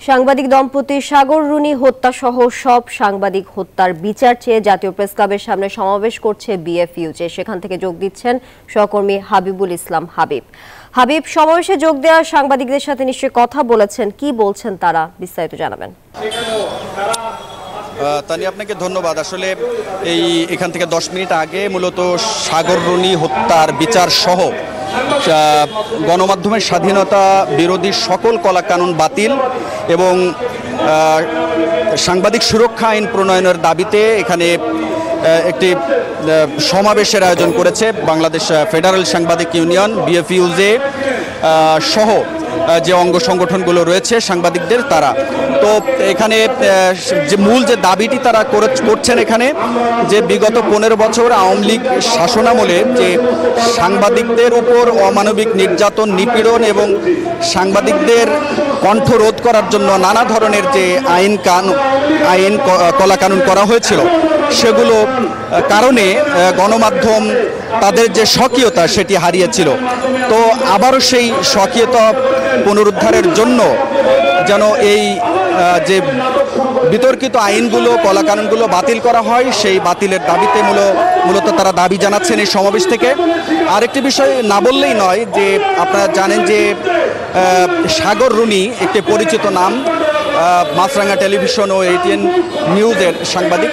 সাংবাদিক দম্পতি সাগর রুনি হত্যা সহ সব সাংবাদিক হত্যার বিচার চেয়ে জাতীয় প্রেসক্লাবের সামনে সমাবেশ করছে বিএফইউজে। সেখান থেকে যোগ দিচ্ছেন সহকর্মী হাবিবুল ইসলাম হাবিব। হাবিব, সমাবেশে যোগ দেওয়া সাংবাদিকদের সাথে নিশ্চয়ই কথা বলেছেন, কি বলছেন তারা, বিস্তারিত জানাবেন। তানিয়া, আপনাকে ধন্যবাদ। আসলে এখান থেকে 10 মিনিট আগে মূলত সাগর রুনি হত্যার বিচার সহ গণমাধ্যমের স্বাধীনতা বিরোধী সকল কলাকানুন বাতিল এবং সাংবাদিক সুরক্ষা আইন প্রণয়নের দাবিতে এখানে একটি সমাবেশের আয়োজন করেছে বাংলাদেশ ফেডারেল সাংবাদিক ইউনিয়ন বিএফইউজে সহ যে অঙ্গ সংগঠনগুলো রয়েছে সাংবাদিকদের, তারা তো এখানে যে মূল যে দাবিটি তারা করছেন এখানে, যে বিগত 15 বছর আওয়ামী লীগ শাসনামলে যে সাংবাদিকদের উপর অমানবিক নির্যাতন, নিপীড়ন এবং সাংবাদিকদের কণ্ঠ রোধ করার জন্য নানা ধরনের যে আইন কলাকানুন করা হয়েছিল, সেগুলো কারণে গণমাধ্যম তাদের যে স্বকীয়তা সেটি হারিয়েছিল। তো আবারও সেই স্বকীয়তা পুনরুদ্ধারের জন্য যেন এই যে বিতর্কিত আইনগুলো, কলাকানুনগুলো বাতিল করা হয়, সেই বাতিলের দাবিতে মূলত তারা দাবি জানাচ্ছেন এই সমাবেশ থেকে। আরেকটি বিষয় না বললেই নয়, যে আপনারা জানেন যে সাগর রুনি একটি পরিচিত নাম, মাছরাঙা টেলিভিশন ও এটিএন নিউজের সাংবাদিক।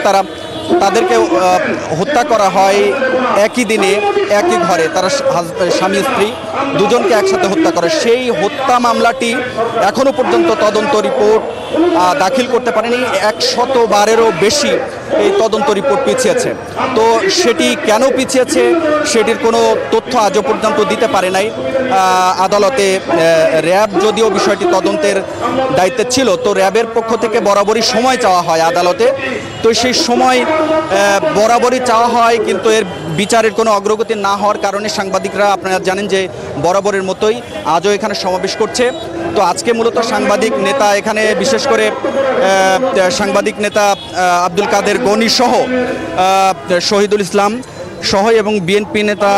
তাদেরকে হত্যা করা হয় একই দিনে একই ঘরে, তারা স্বামী স্ত্রী দুজনকে একসাথে হত্যা করে। সেই হত্যা মামলাটি এখনো পর্যন্ত তদন্ত রিপোর্ট দাখিল করতে পারেনি। 100 বারেরও বেশি এই তদন্ত রিপোর্ট পিছিয়েছে। তো সেটি কেন পিছিয়েছে সেটির কোনো তথ্য আজও পর্যন্ত দিতে পারে নাই আদালতে। র্যাব যদিও বিষয়টি তদন্তের দায়িত্বে ছিল, তো র্যাবের পক্ষ থেকে বরাবরই সময় চাওয়া হয় আদালতে। তো সেই সময় বরাবরই চাওয়া হয়, কিন্তু এর বিচারের কোনো অগ্রগতি না হওয়ার কারণে সাংবাদিকরা, আপনারা জানেন যে বরাবরের মতোই আজও এখানে সমাবেশ করছে। তো আজকে মূলত সাংবাদিক নেতা এখানে, বিশেষ করে সাংবাদিক নেতা আব্দুল কাদের গনি সহ, শহীদুল ইসলাম সহ এবং বিএনপি নেতা